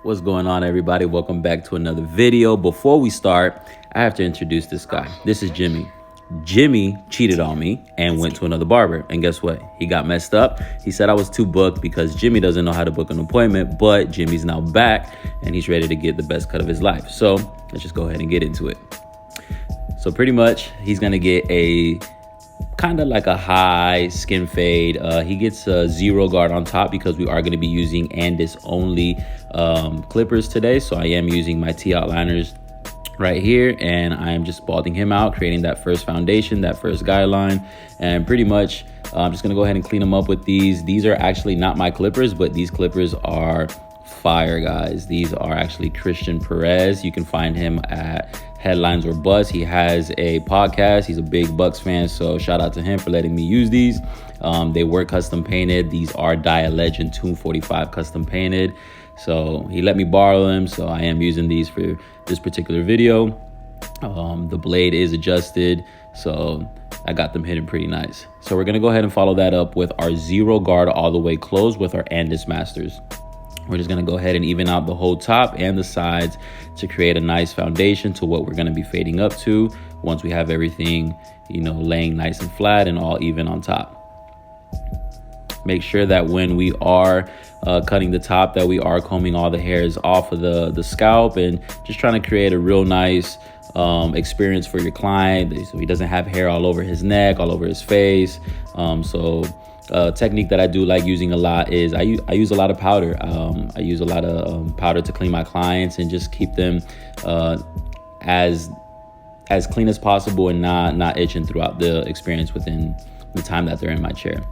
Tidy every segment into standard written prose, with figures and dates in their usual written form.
What's going on, everybody? Welcome back to another video. Before we start, I have to introduce this guy. This is Jimmy. Jimmy cheated on me and went to another barber. And guess what? He got messed up. He said I was too booked because Jimmy doesn't know how to book an appointment, but Jimmy's now back and he's ready to get the best cut of his life. So let's just go ahead and get into it. So pretty much he's going to get a kind of like a high skin fade. He gets a zero guard on top because we are going to be using Andis only clippers today. So I am using my T outliners right here, and I am just balding him out, creating that first foundation, that first guideline. And pretty much I'm just gonna go ahead and clean him up with these. These are actually not my clippers, but these clippers are fire, guys. These are actually Christian Perez. You can find him at Headlines or Bust. He has a podcast. He's a big Bucks fan, so shout out to him for letting me use these. They were custom painted. These are Dia Legend 245 custom painted. So he let me borrow them, so I am using these for this particular video. The blade is adjusted, so I got them hidden pretty nice. So we're gonna go ahead and follow that up with our zero guard all the way closed with our Andis Masters. We're just gonna go ahead and even out the whole top and the sides to create a nice foundation to what we're gonna be fading up to once we have everything, laying nice and flat and all even on top. Make sure that when we are cutting the top, that we are combing all the hairs off of the scalp and just trying to create a real nice experience for your client, so he doesn't have hair all over his neck, all over his face. Technique that I do like using a lot is I use a lot of powder. I use a lot of powder to clean my clients and just keep them as clean as possible and not itching throughout the experience within the time that they're in my chair.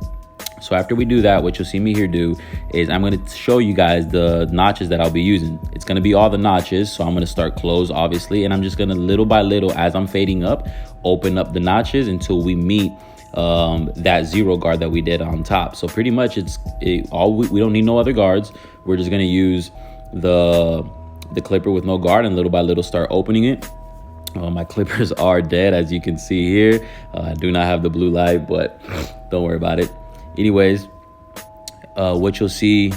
So after we do that, what you'll see me here do is I'm going to show you guys the notches that I'll be using. It's going to be all the notches. So I'm going to start close, obviously, and I'm just going to little by little, as I'm fading up, open up the notches until we meet that zero guard that we did on top. So pretty much we don't need no other guards. We're just going to use the clipper with no guard and little by little start opening it. My clippers are dead, as you can see here. I do not have the blue light, but don't worry about it. Anyways, what you'll see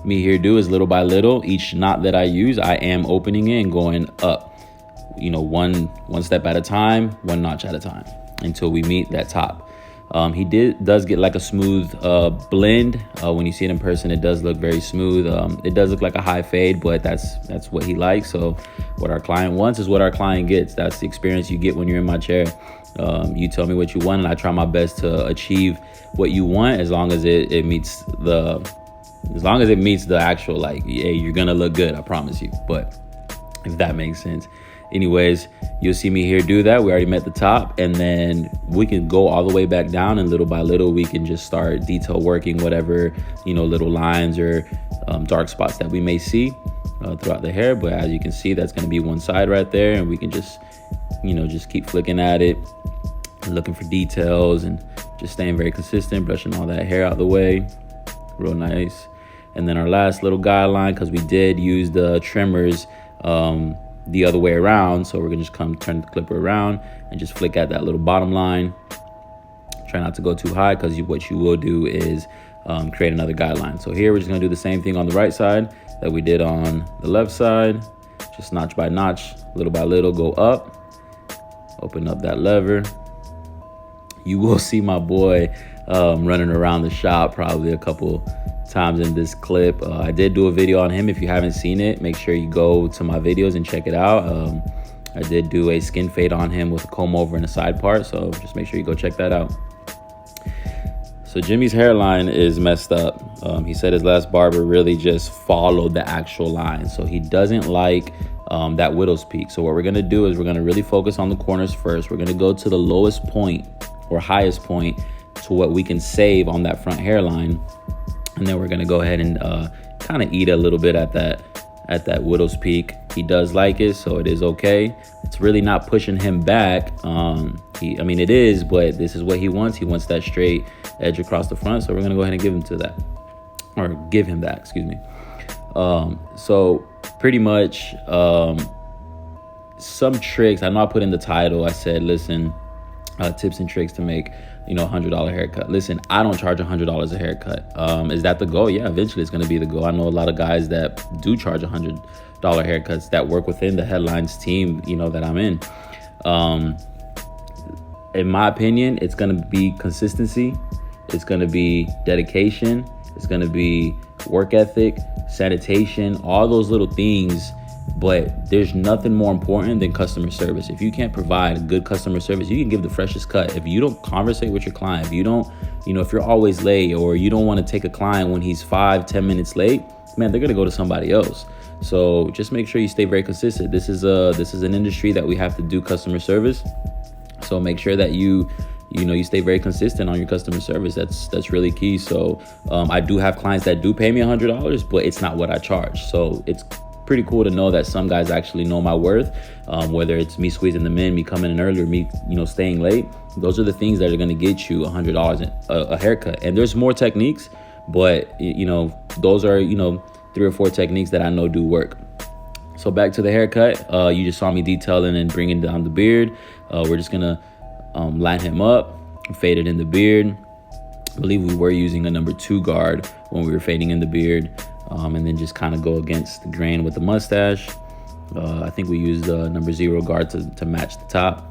me here do is little by little, each knot that I use, I am opening it and going up, one step at a time, one notch at a time until we meet that top. He does get like a smooth blend. When you see it in person, it does look very smooth. It does look like a high fade, but that's what he likes. So what our client wants is what our client gets. That's the experience you get when you're in my chair. You tell me what you want and I try my best to achieve what you want, as long as it meets the actual, like, hey, you're gonna look good, I promise you. But if that makes sense. Anyways, you'll see me here do that. We already met the top, and then we can go all the way back down, and little by little we can just start detail working whatever little lines or dark spots that we may see throughout the hair. But as you can see, that's going to be one side right there, and we can just just keep flicking at it and looking for details and just staying very consistent, brushing all that hair out of the way real nice. And then our last little guideline, because we did use the trimmers the other way around, so we're gonna just turn the clipper around and just flick at that little bottom line. Try not to go too high, because what you will do is create another guideline. So here we're just gonna do the same thing on the right side that we did on the left side. Just notch by notch, little by little, go up, open up that lever. You will see my boy running around the shop probably a couple times in this clip. I did do a video on him. If you haven't seen it, make sure you go to my videos and check it out. I did do a skin fade on him with a comb over and a side part, so just make sure you go check that out. So Jimmy's hairline is messed up. He said his last barber really just followed the actual line, so he doesn't like that widow's peak. So what we're gonna do is we're gonna really focus on the corners first. We're gonna go to the lowest point or highest point to what we can save on that front hairline, and then we're gonna go ahead and kind of eat a little bit at that widow's peak. He does like it, so it is okay. It's really not pushing him back. It is, but this is what he wants. He wants that straight edge across the front, so we're gonna go ahead and give him that, excuse me. So pretty much some tricks. I know I put in the title, I said, listen, tips and tricks to make, $100 haircut. Listen, I don't charge $100 a haircut. Is that the goal? Yeah, eventually it's going to be the goal. I know a lot of guys that do charge $100 haircuts that work within the Headlines team, that I'm in. In my opinion, it's going to be consistency. It's going to be dedication. It's going to be work ethic, sanitation, all those little things. But there's nothing more important than customer service. If you can't provide good customer service, you can give the freshest cut. If you don't conversate with your client, if you don't, if you're always late, or you don't want to take a client when he's 5-10 minutes late, man, they're going to go to somebody else. So just make sure you stay very consistent. This is an industry that we have to do customer service. So make sure that you stay very consistent on your customer service. That's really key. So I do have clients that do pay me $100, but it's not what I charge. So it's pretty cool to know that some guys actually know my worth, whether it's me squeezing them in, me coming in early, or me staying late. Those are the things that are going to get you $100 a haircut. And there's more techniques, but those are 3 or 4 techniques that I know do work. So back to the haircut. You just saw me detailing and bringing down the beard. We're just gonna line him up, fade it in the beard. I believe we were using a number 2 guard when we were fading in the beard. And then just kind of go against the grain with the mustache. I think we used the number 0 guard to match the top.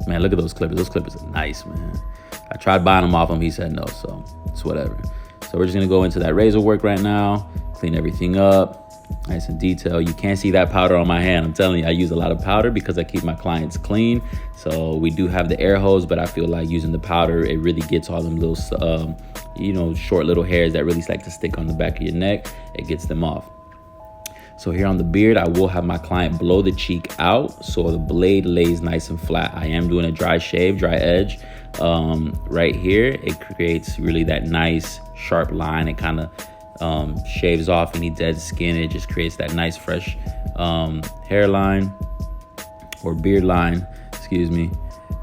Man, look at those clippers. Those clippers are nice, man. I tried buying them off him. He said no, so it's whatever. So we're just going to go into that razor work right now, clean everything up. Nice and detailed. You can't see that powder on my hand. I'm telling you, I use a lot of powder because I keep my clients clean. So we do have the air hose, but I feel like using the powder, it really gets all them little, short little hairs that really like to stick on the back of your neck. It gets them off. So here on the beard, I will have my client blow the cheek out so the blade lays nice and flat. I am doing a dry shave, dry edge. Right here, it creates really that nice sharp line. It kind of shaves off any dead skin. It just creates that nice fresh hairline or beard line, excuse me.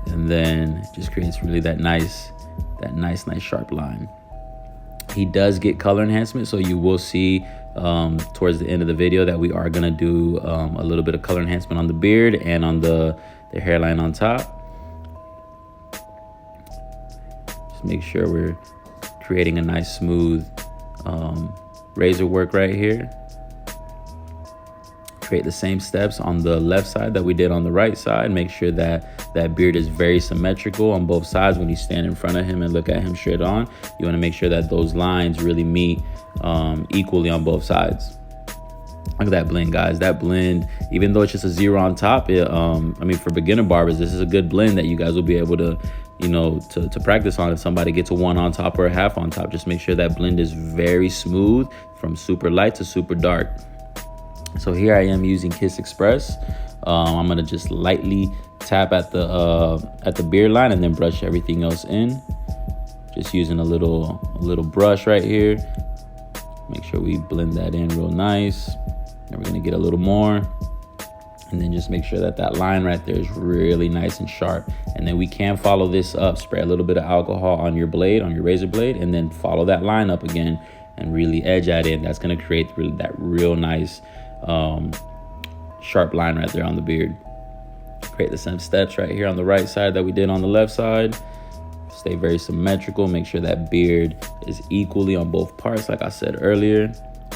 And then it just creates really that nice sharp line. He does get color enhancement, so you will see towards the end of the video that we are gonna do a little bit of color enhancement on the beard and on the hairline on top. Just make sure we're creating a nice smooth razor work right here. Create the same steps on the left side that we did on the right side. Make sure that beard is very symmetrical on both sides. When you stand in front of him and look at him straight on, you want to make sure that those lines really meet equally on both sides. Look at that blend, guys. That blend, even though it's just a 0 on top, for beginner barbers, this is a good blend that you guys will be able to to practice on. If somebody gets a 1 on top or a half on top, just make sure that blend is very smooth from super light to super dark. So here I am using Kiss Express. I'm gonna just lightly tap at the beard line and then brush everything else in. Just using a little brush right here. Make sure we blend that in real nice. And we're gonna get a little more. And then just make sure that line right there is really nice and sharp. And then we can follow this up. Spray a little bit of alcohol on your blade, on your razor blade, and then follow that line up again and really edge at it. That's gonna create really that real nice sharp line right there on the beard. Create the same steps right here on the right side that we did on the left side. Stay very symmetrical. Make sure that beard is equally on both parts, like I said earlier.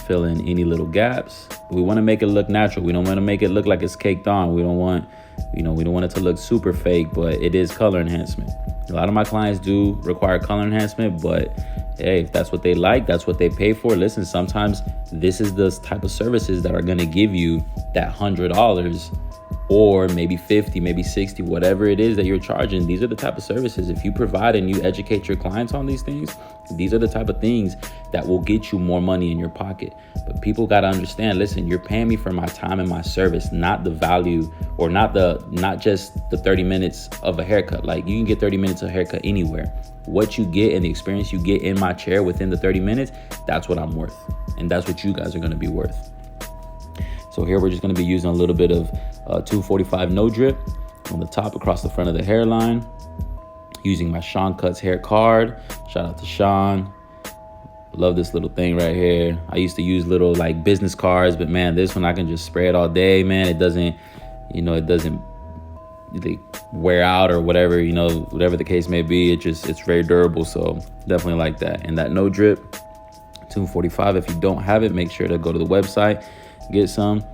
Fill in any little gaps. We want to make it look natural. We don't want to make it look like it's caked on. We don't want it to look super fake, but it is color enhancement. A lot of my clients do require color enhancement, but hey, if that's what they like, that's what they pay for. Listen, sometimes this is the type of services that are going to give you that $100 or maybe 50, maybe 60, whatever it is that you're charging. These are the type of services. If you provide and you educate your clients on these things, these are the type of things that will get you more money in your pocket. But people got to understand, listen, you're paying me for my time and my service, not the value, or not just the 30 minutes of a haircut. Like, you can get 30 minutes of a haircut anywhere. What you get and the experience you get in my chair within the 30 minutes, that's what I'm worth. And that's what you guys are going to be worth. So here we're just going to be using a little bit of 245 no drip on the top across the front of the hairline, using my Sean Cuts hair card. Shout out to Sean. Love this little thing right here. I used to use little like business cards, but man, this one I can just spray it all day, man. It doesn't they wear out or whatever, whatever the case may be. It's very durable, so definitely like that. And that no drip 245, if you don't have it, make sure to go to the website, get some.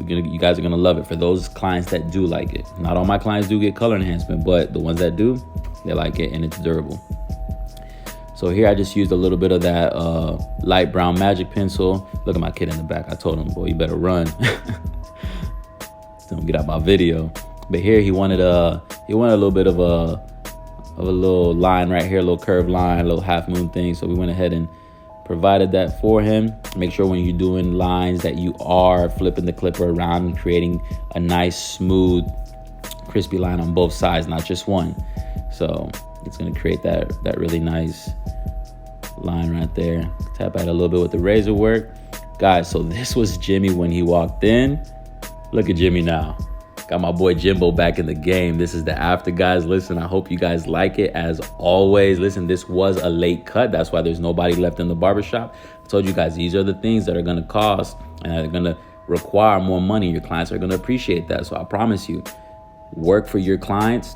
You guys are gonna love it. For those clients that do like it, not all my clients do get color enhancement, but the ones that do, they like it, and it's durable. So here I just used a little bit of that light brown magic pencil. Look at my kid in the back. I told him, boy, you better run. Don't get out my video. But here he wanted a little bit of a little line right here, a little curved line, a little half moon thing. So we went ahead and provided that for him. Make sure when you're doing lines that you are flipping the clipper around and creating a nice, smooth, crispy line on both sides, not just one. So it's gonna create that really nice line right there. Tap out a little bit with the razor work. Guys, so this was Jimmy when he walked in. Look at Jimmy now. Got my boy Jimbo back in the game. This is the after, guys. Listen, I hope you guys like it. As always, listen, this was a late cut. That's why there's nobody left in the barbershop. I told you guys, these are the things that are gonna cost and are gonna require more money. Your clients are gonna appreciate that. So I promise you, work for your clients,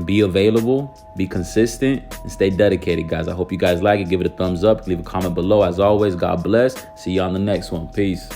be available, be consistent, and stay dedicated, guys. I hope you guys like it. Give it a thumbs up, leave a comment below. As always, God bless. See you on the next one. Peace.